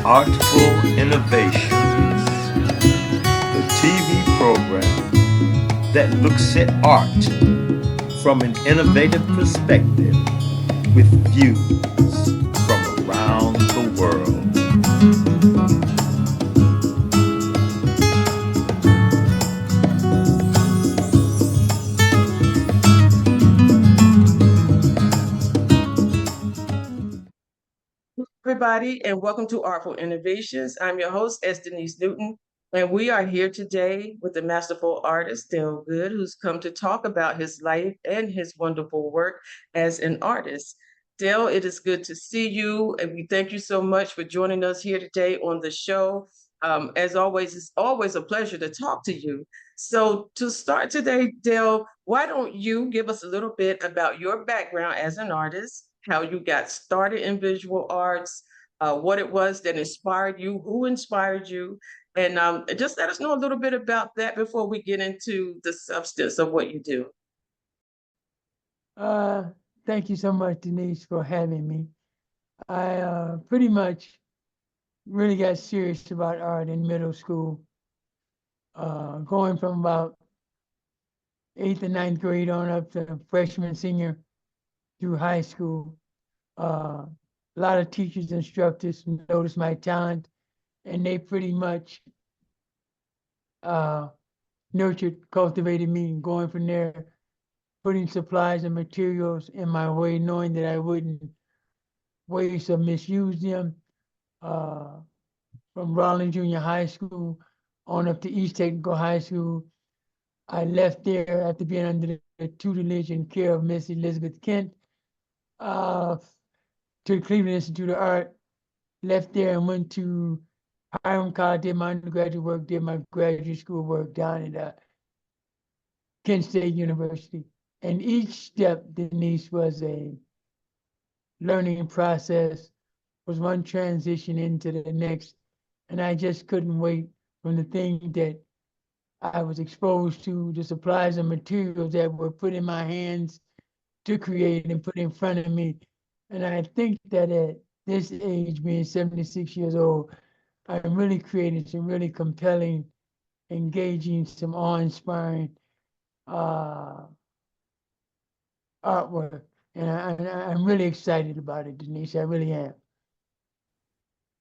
Artful Innovations, the TV program that looks at art from an innovative perspective with views from around the world. Everybody, and welcome to Artful Innovations. I'm your host, S. Denise Newton, and we are here today with the masterful artist, Dale Goode, who's come to talk about his life and his wonderful work as an artist. Dale, it is good to see you, and we thank you so much for joining us here today on the show. As always, it's always a pleasure to talk to you. So, to start today, Dale, why don't you give us a little bit about your background as an artist, how you got started in visual arts, what it was that inspired you, who inspired you, and just let us know a little bit about that before we get into the substance of what you do. Uh, Thank you so much, Denise, for having me. I pretty much really got serious about art in middle school, going from about eighth and ninth grade on up to freshman, senior through high school. A lot of teachers, instructors noticed my talent, and they pretty much uh, nurtured, cultivated me, and going from there, putting supplies and materials in my way, knowing that I wouldn't waste or misuse them. Uh, from Rollins Junior High School on up to East Technical High School. I left there after being under the tutelage and care of Miss Elizabeth Kent uh, to the Cleveland Institute of Art. Left there and went to Hiram College, did my undergraduate work, did my graduate school work down at Kent State University. And each step, Denise, was a learning process, was one transition into the next. And I just couldn't wait from the thing that I was exposed to, the supplies and materials that were put in my hands to create and put in front of me. And I think that at this age, being 76 years old, I'm really creating some really compelling, engaging, some awe-inspiring uh, artwork. I'm really excited about it, Denise. I really am.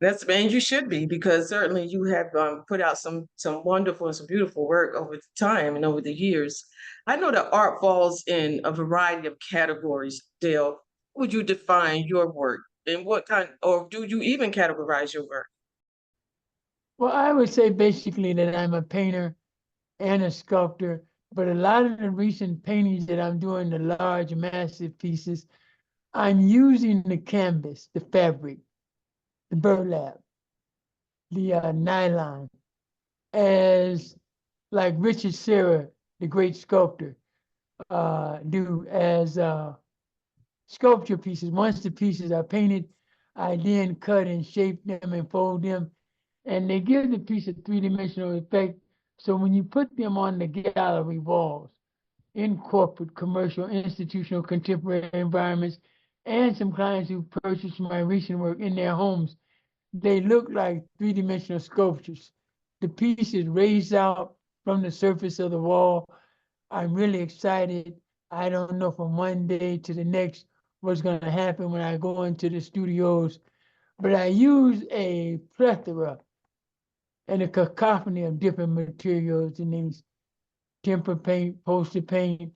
That's and you should be because certainly you have put out some wonderful and some beautiful work over the time and over the years. I know that art falls in a variety of categories. Dale, how would you define your work, and what kind, or do you even categorize your work? Well, I would say basically that I'm a painter and a sculptor, but a lot of the recent paintings that I'm doing, the large, massive pieces, I'm using the canvas, the fabric, the burlap, the nylon, as like Richard Serra, the great sculptor, do as sculpture pieces. Once the pieces are painted, I then cut and shape them and fold them, and they give the piece a three-dimensional effect. So when you put them on the gallery walls, in corporate, commercial, institutional, contemporary environments, and some clients who purchased my recent work in their homes, they look like three-dimensional sculptures. The piece is raised out from the surface of the wall. I'm really excited. I don't know from one day to the next what's going to happen when I go into the studios, but I use a plethora and a cacophony of different materials in these temper paint, poster paint,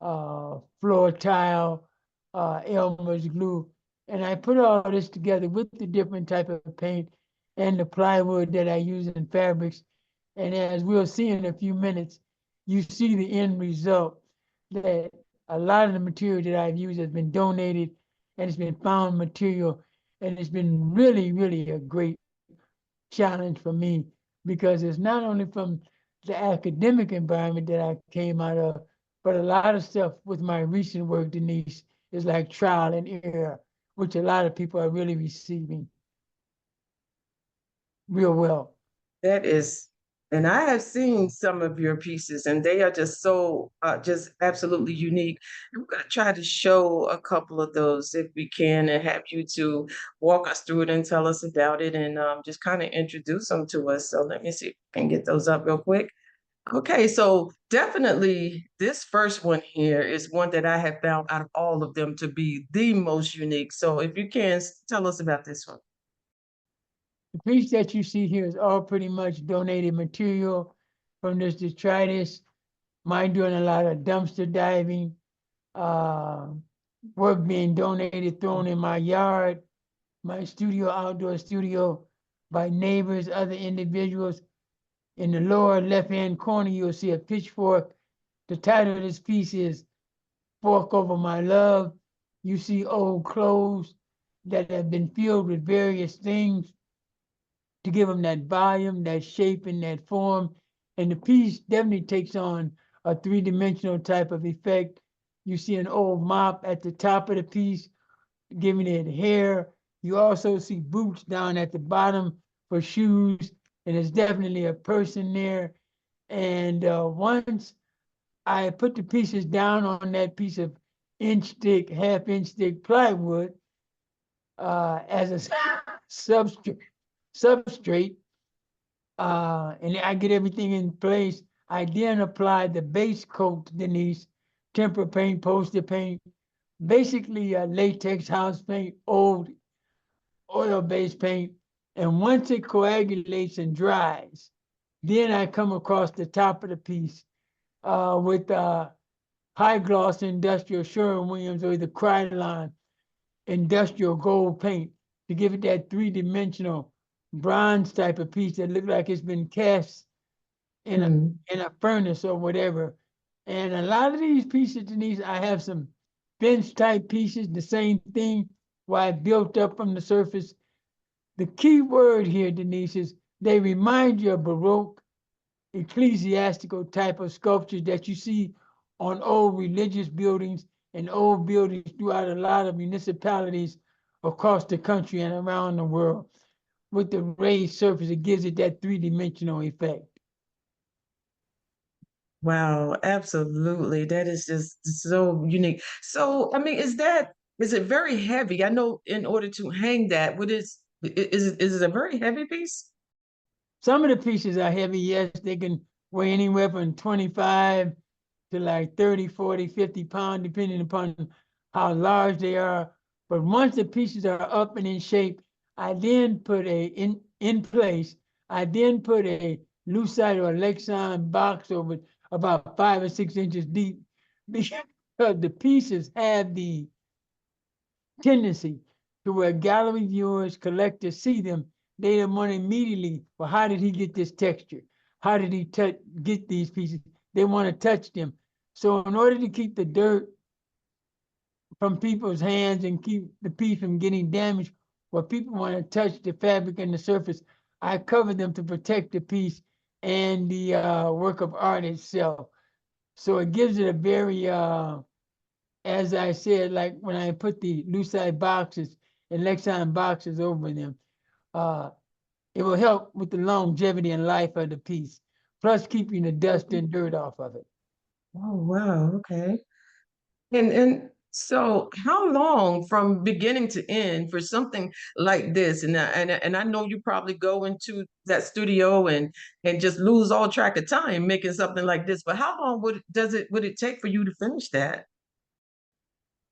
floor tile, Elmer's glue. And I put all this together with the different type of paint and the plywood that I use in fabrics. And as we'll see in a few minutes, you see the end result that a lot of the material that I've used has been donated and it's been found material. And it's been really, really a great challenge for me because it's not only from the academic environment that I came out of, but a lot of stuff with my recent work, Denise, is like trial and error, which a lot of people are really receiving real well. That is And I have seen some of your pieces, and they are just so just absolutely unique. I'm going to try to show a couple of those if we can, and have you to walk us through it and tell us about it, and just kind of introduce them to us. So let me see if I can get those up real quick. Okay, so definitely this first one here is one that I have found out of all of them to be the most unique. So if you can tell us about this one. The piece that you see here is all pretty much donated material from this detritus. Mine doing a lot of dumpster diving, uh, work being donated, thrown in my yard, my studio, outdoor studio, by neighbors, other individuals. In the lower left-hand corner, you'll see a pitchfork. The title of this piece is Fork Over My Love. You see old clothes that have been filled with various things to give them that volume, that shape, and that form. And the piece definitely takes on a three-dimensional type of effect. You see an old mop at the top of the piece, giving it hair. You also see boots down at the bottom for shoes, and there's definitely a person there. And once I put the pieces down on that piece of inch thick, half-inch thick plywood as a substrate, and I get everything in place. I then apply the base coat, Denise, temper paint, poster paint, basically latex house paint, old oil-based paint. And once it coagulates and dries, then I come across the top of the piece with high gloss industrial Sherwin-Williams or the Krylon industrial gold paint to give it that three-dimensional bronze type of piece that look like it's been cast in a furnace or whatever. And a lot of these pieces, Denise, I have some bench type pieces, the same thing, where I built up from the surface. The key word here, Denise, is they remind you of Baroque ecclesiastical type of sculptures that you see on old religious buildings and old buildings throughout a lot of municipalities across the country and around the world. With the raised surface, it gives it that three-dimensional effect. Wow, absolutely. That is just so unique. So, I mean, is it very heavy? I know in order to hang that, is it a very heavy piece? Some of the pieces are heavy, yes, they can weigh anywhere from 25 to like 30, 40, 50 pounds, depending upon how large they are. But once the pieces are up and in shape, I then put in place, I then put a lucite or Lexan box over about 5 or 6 inches deep because the pieces have the tendency to where gallery viewers, collectors see them, they don't want immediately, well, how did he get this texture? How did he get these pieces? They want to touch them. So in order to keep the dirt from people's hands and keep the piece from getting damaged, where people want to touch the fabric and the surface, I cover them to protect the piece and the work of art itself. So it gives it a very, as I said, like when I put the lucite boxes and Lexan boxes over them, uh, it will help with the longevity and life of the piece, plus keeping the dust and dirt off of it. Oh, wow. Okay. And so how long from beginning to end for something like this? And I know you probably go into that studio and just lose all track of time making something like this, but how long would it take for you to finish that?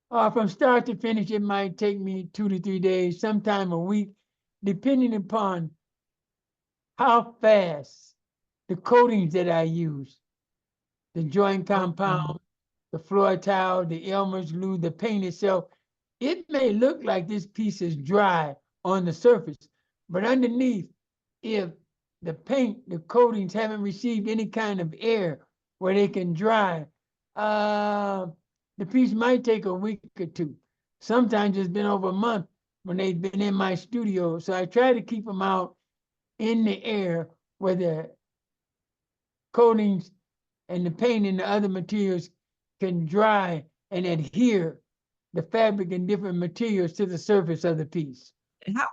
From start to finish, it might take me 2 to 3 days, sometime a week, depending upon how fast the coatings that I use, the joint compound, the floor tile, the Elmer's glue, the paint itself. It may look like this piece is dry on the surface, but underneath, if the paint, the coatings haven't received any kind of air where they can dry, the piece might take a week or two. Sometimes it's been over a month when they've been in my studio. So I try to keep them out in the air where the coatings and the paint and the other materials can dry and adhere the fabric and different materials to the surface of the piece. How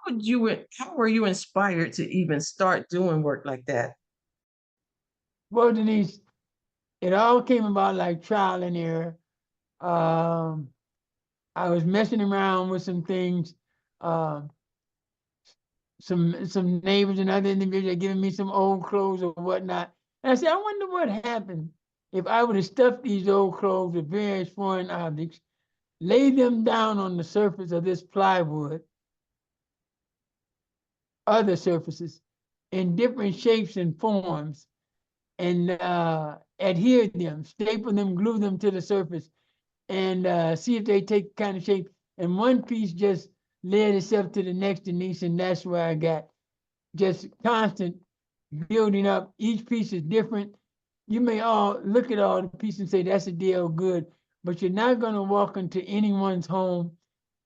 were you inspired to even start doing work like that? Well, Denise, it all came about like trial and error. Um, I was messing around with some things. Um, some neighbors and other individuals are giving me some old clothes or whatnot. And I said, I wonder what happened if I would have stuffed these old clothes with various foreign objects, laid them down on the surface of this plywood, other surfaces, in different shapes and forms, and adhere them, staple them, glue them to the surface, and see if they take kind of shape. And one piece just led itself to the next, Denise, and that's where I got just constant building up. Each piece is different. You may all look at all the pieces and say that's a deal good, but you're not going to walk into anyone's home,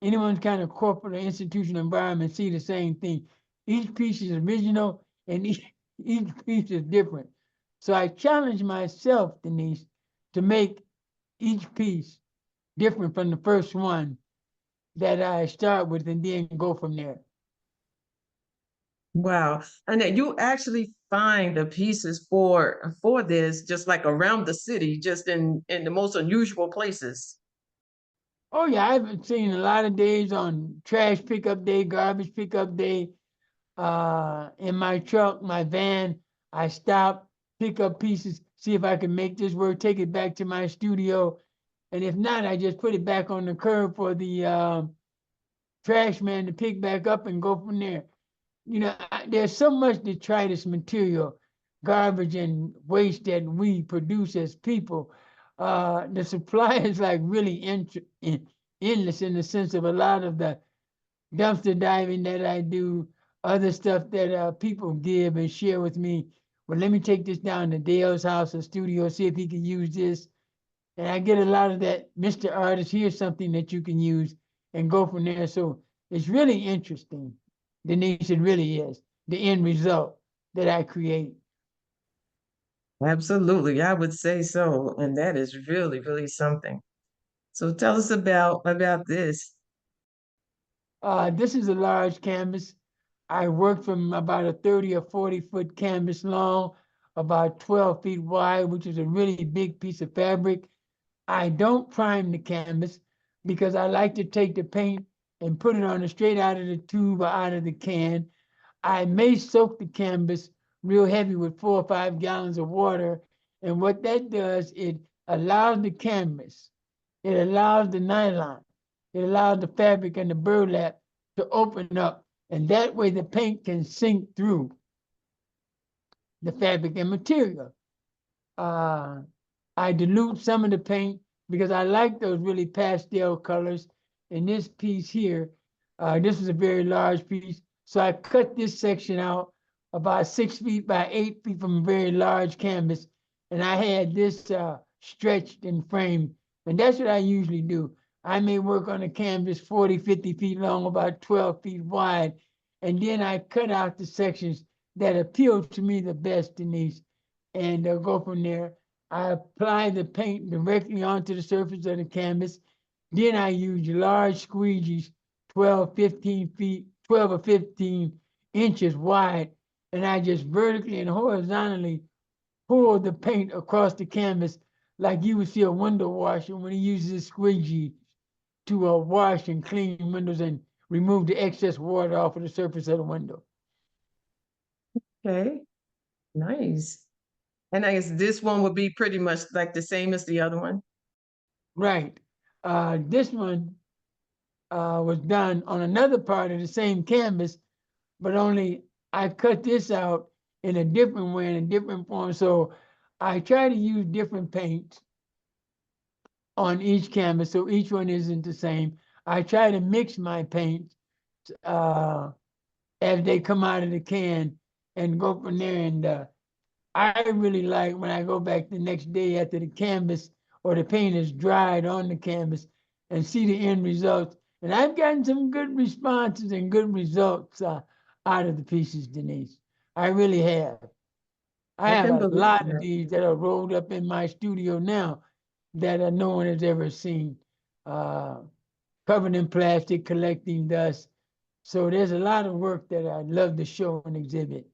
anyone's kind of corporate or institutional environment, see the same thing. Each piece is original and each piece is different. So I challenge myself, Denise, to make each piece different from the first one that I start with and then go from there. Wow. And then you actually find the pieces for this just like around the city, just in the most unusual places. Oh yeah, I've seen a lot of days on trash pickup day, garbage pickup day. In my truck, my van, I stop, pick up pieces, see if I can make this work, take it back to my studio, and if not, I just put it back on the curb for the trash man to pick back up and go from there. You know, there's so much detritus material, garbage and waste that we produce as people. The supply is like really endless in the sense of a lot of the dumpster diving that I do, other stuff that people give and share with me. Well, let me take this down to Dale's house or studio, see if he can use this. And I get a lot of that, Mr. Artist, here's something that you can use and go from there. So it's really interesting, Denise, it really is, the end result that I create. Absolutely, I would say so. And that is really, really something. So tell us about this. This is a large canvas. I worked from about a 30 or 40-foot canvas long, about 12 feet wide, which is a really big piece of fabric. I don't prime the canvas because I like to take the paint and put it on it straight out of the tube or out of the can. I may soak the canvas real heavy with 4 or 5 gallons of water. And what that does, it allows the canvas, it allows the nylon, it allows the fabric and the burlap to open up. And that way the paint can sink through the fabric and material. Uh, I dilute some of the paint because I like those really pastel colors. In this piece here, this is a very large piece. So I cut this section out about 6 feet by 8 feet from a very large canvas. And I had this stretched and framed. And that's what I usually do. I may work on a canvas 40, 50 feet long, about 12 feet wide. And then I cut out the sections that appeal to me the best, Denise, and go from there. I apply the paint directly onto the surface of the canvas. Then I use large squeegees, 12, 15 feet, 12 or 15 inches wide, and I just vertically and horizontally pour the paint across the canvas like you would see a window washer when he uses a squeegee to wash and clean windows and remove the excess water off of the surface of the window. Okay, nice. And I guess this one would be pretty much like the same as the other one. Right. This one was done on another part of the same canvas, but only I cut this out in a different way, in a different form. So I try to use different paints on each canvas, so each one isn't the same. I try to mix my paints as they come out of the can and go from there. And I really like when I go back the next day after the canvas or the paint is dried on the canvas and see the end results. And I've gotten some good responses and good results out of the pieces, Denise. I really have. I I have can a believe lot of that. these that are rolled up in my studio now that no one has ever seen, uh, covered in plastic, collecting dust. So there's a lot of work that I'd love to show and exhibit.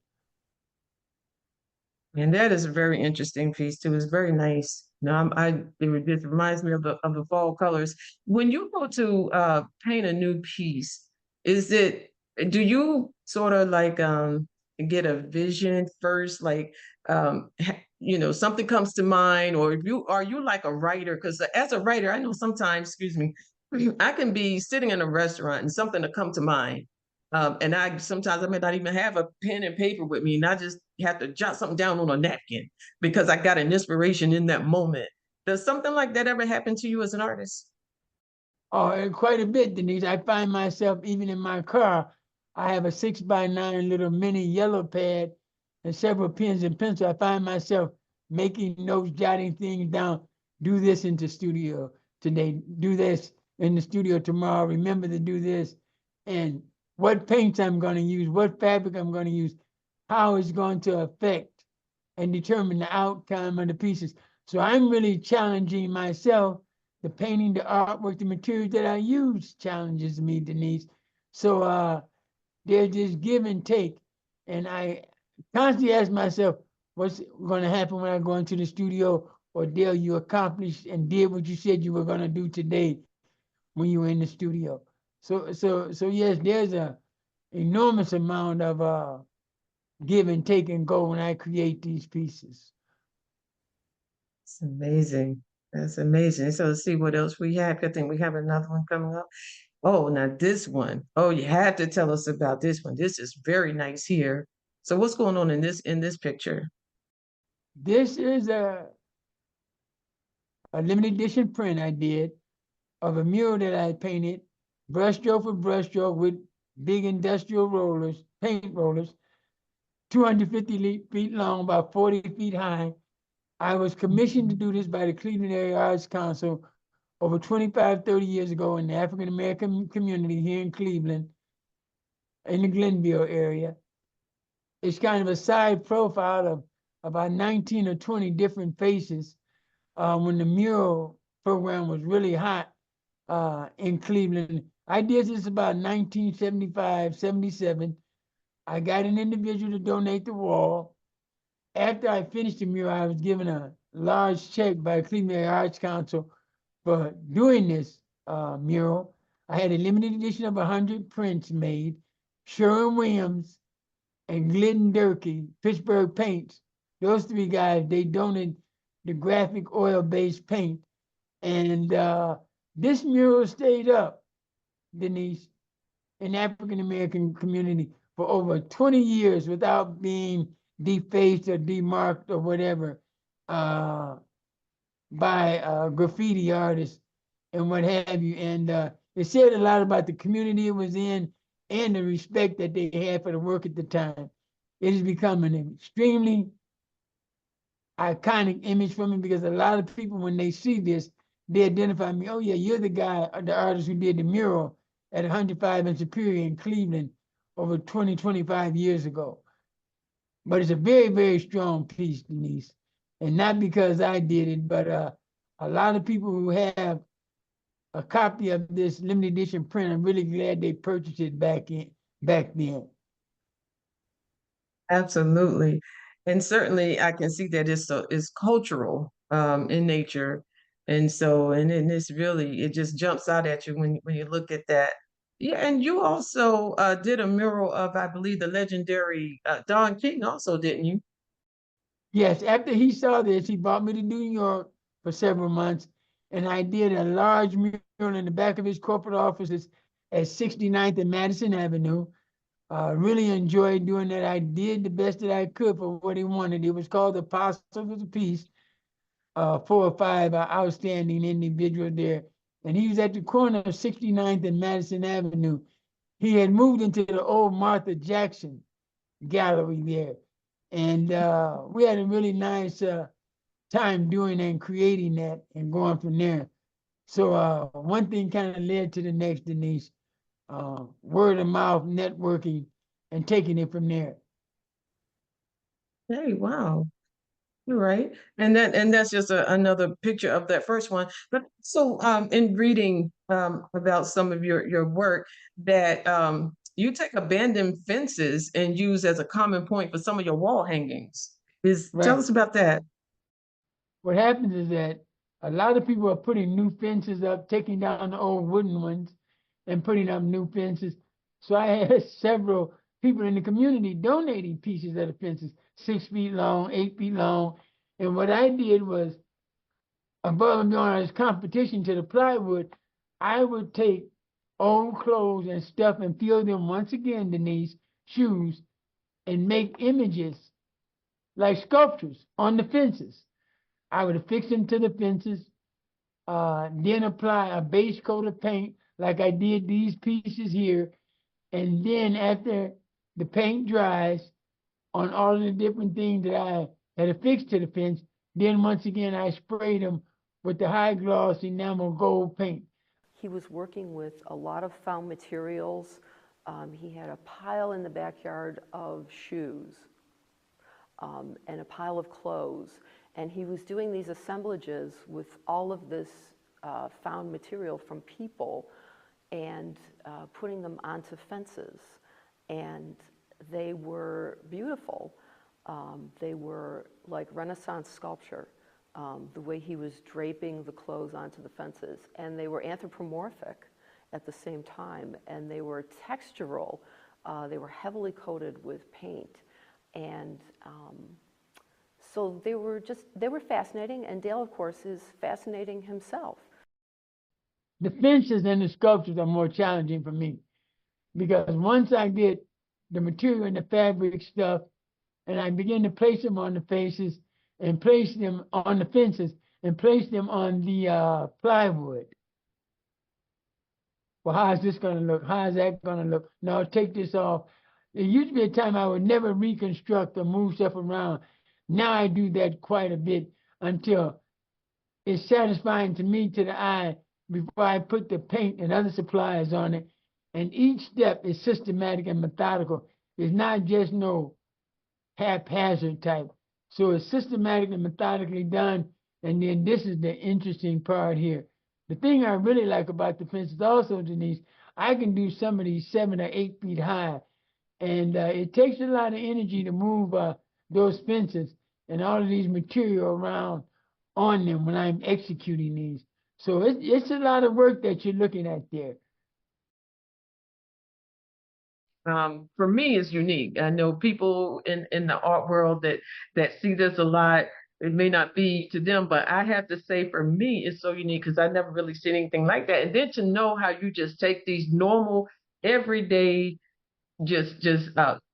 And that is a very interesting piece too. It's very nice. No, it reminds me of the fall colors. When you go to paint a new piece, is it do you sort of like get a vision first, like something comes to mind, or if you are you like a writer? Because as a writer, I know sometimes, excuse me, I can be sitting in a restaurant and something to come to mind. And I may not even have a pen and paper with me, and I just have to jot something down on a napkin because I got an inspiration in that moment. Does something like that ever happen to you as an artist? Oh, quite a bit, Denise. I find myself even in my car, I have a 6x9 little mini yellow pad and several pens and pencils. I find myself making notes, jotting things down. Do this in the studio today. Do this in the studio tomorrow. Remember to do this. And what paints I'm going to use, what fabric I'm going to use, how it's going to affect and determine the outcome of the pieces. So I'm really challenging myself. The painting, the artwork, the materials that I use challenges me, Denise. So there's this give and take. And I constantly ask myself, what's going to happen when I go into the studio? Or Dale, you accomplished and did what you said you were going to do today when you were in the studio. So yes, there's a enormous amount of give and take and go when I create these pieces. It's amazing. That's amazing. So let's see what else we have. I think we have another one coming up. Oh, now this one. Oh, you have to tell us about this one. This is very nice here. So what's going on in this picture? This is a limited edition print I did of a mural that I painted, brushstroke for brushstroke with big industrial rollers, paint rollers, 250 feet long, about 40 feet high. I was commissioned to do this by the Cleveland Area Arts Council over 25, 30 years ago in the African American community here in Cleveland, in the Glenville area. It's kind of a side profile of about 19 or 20 different faces when the mural program was really hot in Cleveland. I did this about 1975, 77. I got an individual to donate the wall. After I finished the mural, I was given a large check by the Cleveland Area Arts Council for doing this mural. I had a limited edition of 100 prints made. Sherwin-Williams and Glidden Durkee, Pittsburgh Paints, those three guys, they donated the graphic oil-based paint. And this mural stayed up, Denise, in the African-American community for over 20 years without being defaced or demarked or whatever by graffiti artists and what have you. And it said a lot about the community it was in and the respect that they had for the work at the time. It has become an extremely iconic image for me because a lot of people, when they see this, they identify me. Oh yeah, you're the guy, the artist who did the mural at 105 and Superior in Cleveland over 20, 25 years ago. But it's a very, very strong piece, Denise. And not because I did it, but a lot of people who have a copy of this limited edition print, I'm really glad they purchased it back then. Absolutely. And certainly I can see that it's cultural in nature. And so and it's really it just jumps out at you when you look at that. Yeah, and you also did a mural of, I believe, the legendary Don King also, didn't you? Yes, after he saw this, he brought me to New York for several months, and I did a large mural in the back of his corporate offices at 69th and Madison Avenue. Really enjoyed doing that. I did the best that I could for what he wanted. It was called the Apostles of the Peace. 4 or 5 outstanding individuals there. And he was at the corner of 69th and Madison Avenue. He had moved into the old Martha Jackson gallery there. And we had a really nice time doing and creating that and going from there. So one thing kind of led to the next, Denise. Word of mouth, networking, and taking it from there. Hey, wow. You're right. And that's just another picture of that first one. But so in reading about some of your work that you take abandoned fences and use as a common point for some of your wall hangings. Tell Right. us about that. What happens is that a lot of people are putting new fences up, taking down the old wooden ones and putting up new fences. So I had several people in the community donating pieces of the fences, 6 feet long, 8 feet long. And what I did was, above and beyond as competition to the plywood, I would take old clothes and stuff and fill them once again, Denise, shoes, and make images like sculptures on the fences. I would affix them to the fences, then apply a base coat of paint like I did these pieces here. And then after the paint dries on all of the different things that I had affixed to the fence, then once again I sprayed them with the high gloss enamel gold paint. He was working with a lot of found materials. He had a pile in the backyard of shoes and a pile of clothes. And he was doing these assemblages with all of this found material from people and putting them onto fences. And they were beautiful. They were like Renaissance sculpture, the way he was draping the clothes onto the fences. And they were anthropomorphic at the same time, and they were textural. They were heavily coated with paint. And so they were fascinating, and Dale, of course, is fascinating himself. The fences and the sculptures are more challenging for me because once I get the material and the fabric stuff and I begin to place them on the faces and place them on the fences and place them on the plywood. Well, how is this going to look? How is that going to look? No, take this off. There used to be a time I would never reconstruct or move stuff around. Now I do that quite a bit until it's satisfying to me, to the eye, before I put the paint and other supplies on it. And each step is systematic and methodical. It's not just no haphazard type. So it's systematic and methodically done. And then this is the interesting part here. The thing I really like about the fences also, Denise, I can do some of these 7 or 8 feet high. And it takes a lot of energy to move those fences and all of these material around on them when I'm executing these. So it's a lot of work that you're looking at there. For me, it's unique. I know people in the art world that see this a lot. It may not be to them, but I have to say, for me, it's so unique because I never really seen anything like that. And then to know how you just take these normal, everyday, just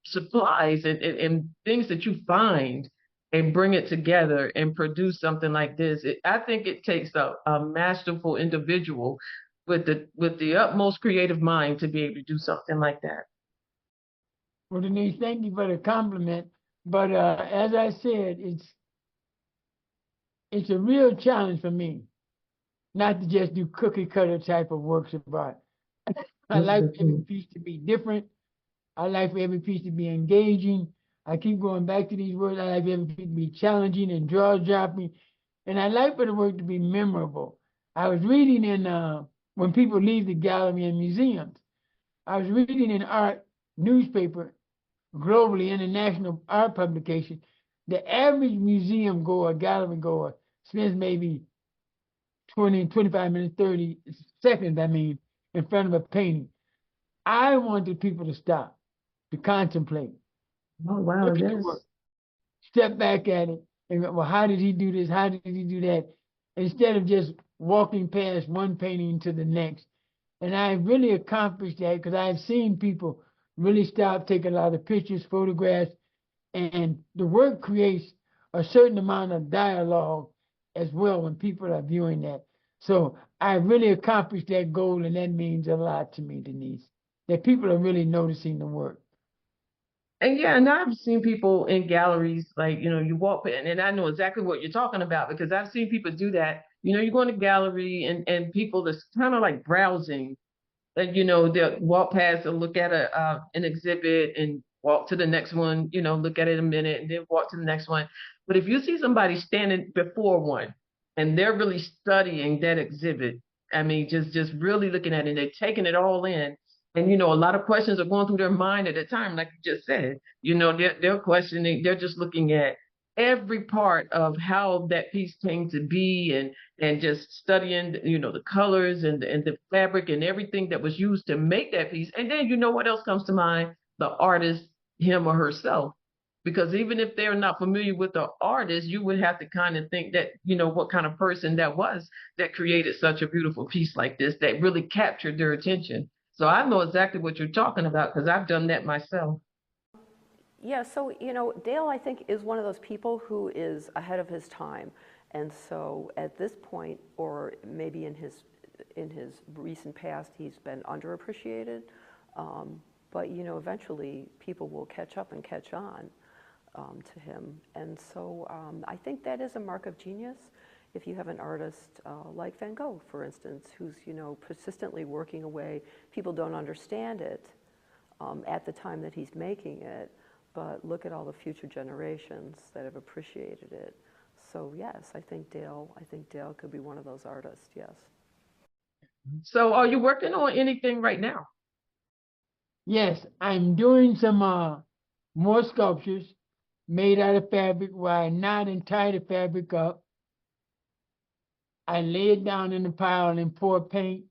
supplies and things that you find and bring it together and produce something like this. I think it takes a masterful individual with the utmost creative mind to be able to do something like that. Well, Denise, thank you for the compliment. But as I said, it's a real challenge for me not to just do cookie cutter type of works of art. I like every piece to be different. I like for every piece to be engaging. I keep going back to these words. I like every piece to be challenging and jaw dropping. And I like for the work to be memorable. I was reading in, when people leave the gallery and museums, I was reading in art newspaper, globally international art publication, the average museum goer, gallery goer, spends maybe 20, 25 minutes, 30 seconds, in front of a painting. I wanted people to stop, to contemplate, Oh, wow, look at the yes. work, step back at it, and go, well, how did he do this? How did he do that? Instead of just walking past one painting to the next. And I really accomplished that because I've seen people really stop, take a lot of pictures, photographs, and the work creates a certain amount of dialogue as well when people are viewing that. So I really accomplished that goal, and that means a lot to me, Denise, that people are really noticing the work. And yeah, and I've seen people in galleries, like, you walk in, and I know exactly what you're talking about because I've seen people do that. You go in a gallery and people that's kind of like browsing, and they'll walk past and look at an exhibit and walk to the next one, look at it a minute and then walk to the next one. But if you see somebody standing before one and they're really studying that exhibit, I mean, just really looking at it, and they're taking it all in. And a lot of questions are going through their mind at a time, like you just said. They're questioning, they're just looking at every part of how that piece came to be, and just studying, the colors and the fabric and everything that was used to make that piece. And then what else comes to mind? The artist, him or herself. Because even if they're not familiar with the artist, you would have to kind of think that, what kind of person that was that created such a beautiful piece like this that really captured their attention. So I know exactly what you're talking about because I've done that myself. Yeah, so, Dale, I think, is one of those people who is ahead of his time. And so at this point, or maybe in his recent past, he's been underappreciated. But, eventually people will catch up and catch on to him. And so I think that is a mark of genius. If you have an artist like Van Gogh, for instance, who's, persistently working away, people don't understand it at the time that he's making it, but look at all the future generations that have appreciated it. So yes, I think Dale could be one of those artists, yes. So are you working on anything right now? Yes, I'm doing some more sculptures made out of fabric where I knot and tie the fabric up. I lay it down in the pile and pour paint,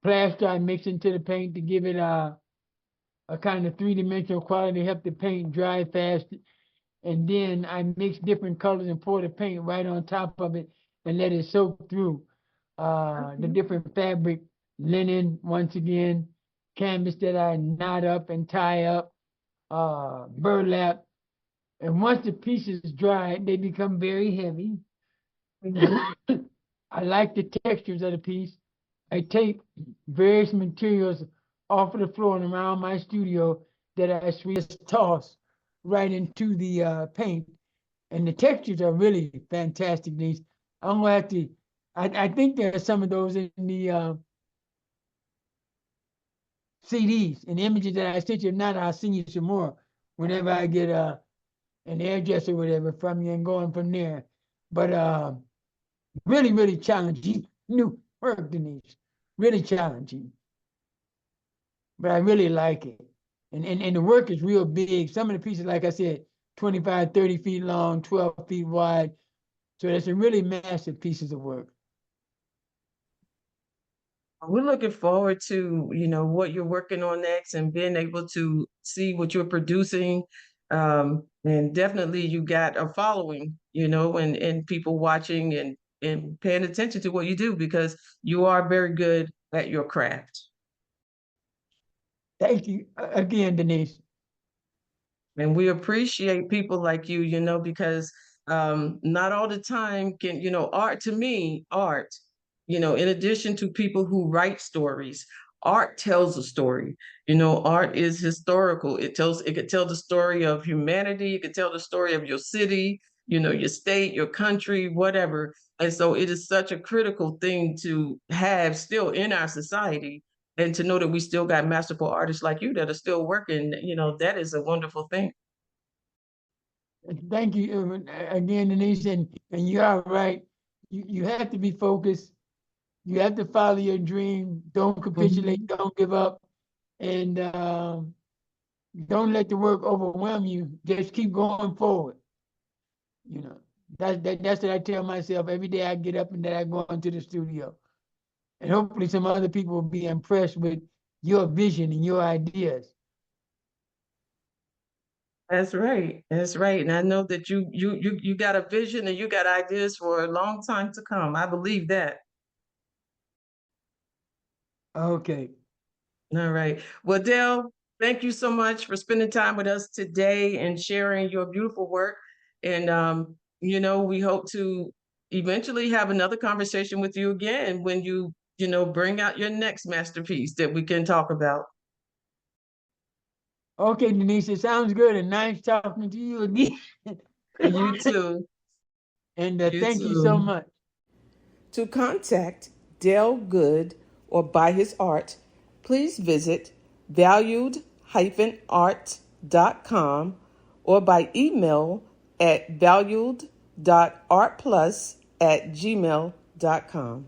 plaster I mix into the paint to give it a kind of three-dimensional quality, help the paint dry fast. And then I mix different colors and pour the paint right on top of it and let it soak through the different fabric, linen, once again, canvas that I knot up and tie up, burlap. And once the pieces dry, they become very heavy. I like the textures of the piece. I take various materials off of the floor and around my studio that I just toss right into the paint. And the textures are really fantastic. These I'm gonna have to. I think there are some of those in the CDs and images that I sent you. If not, I'll send you some more whenever I get an address or whatever from you and going from there. But really, really challenging new work, Denise. Really challenging. But I really like it. And the work is real big. Some of the pieces, like I said, 25, 30 feet long, 12 feet wide. So there's some really massive pieces of work. We're looking forward to, what you're working on next and being able to see what you're producing. And definitely you got a following, and people watching and paying attention to what you do because you are very good at your craft. Thank you again, Denise. And we appreciate people like you, because not all the time can, art, to me, art, in addition to people who write stories, art tells a story. Art is historical. It could tell the story of humanity. It could tell the story of your city, your state, your country, whatever. And so it is such a critical thing to have still in our society, and to know that we still got masterful artists like you that are still working, that is a wonderful thing. Thank you again, Denise. And you are right. You have to be focused. You have to follow your dream. Don't capitulate. Don't give up. And don't let the work overwhelm you. Just keep going forward. That's what I tell myself every day I get up and then I go into the studio. And hopefully some other people will be impressed with your vision and your ideas. That's right. That's right. And I know that you got a vision and you got ideas for a long time to come. I believe that. Okay. All right. Well, Dale, thank you so much for spending time with us today and sharing your beautiful work. And we hope to eventually have another conversation with you again when you bring out your next masterpiece that we can talk about. Okay, Denise, it sounds good and nice talking to you again. You too. And You thank you so too. much. To contact Dale Goode or buy his art, please visit valued-art.com or by email at valued.artplus@gmail.com.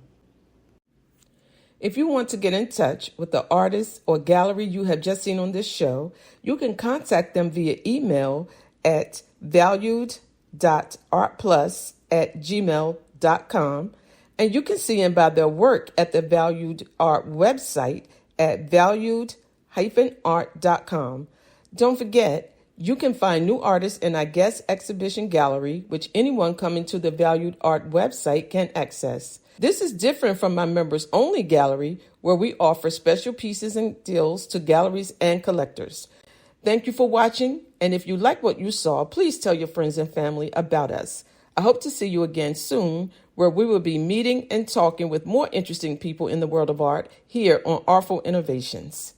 If you want to get in touch with the artist or gallery you have just seen on this show, you can contact them via email at valued.artplus@gmail.com. And you can see and buy their work at the Valued Art website at valued-art.com. Don't forget, you can find new artists in our guest exhibition gallery, which anyone coming to the Valued Art website can access. This is different from my members only gallery, where we offer special pieces and deals to galleries and collectors. Thank you for watching, and if you like what you saw, please tell your friends and family about us. I hope to see you again soon, where we will be meeting and talking with more interesting people in the world of art here on Artful Innovations.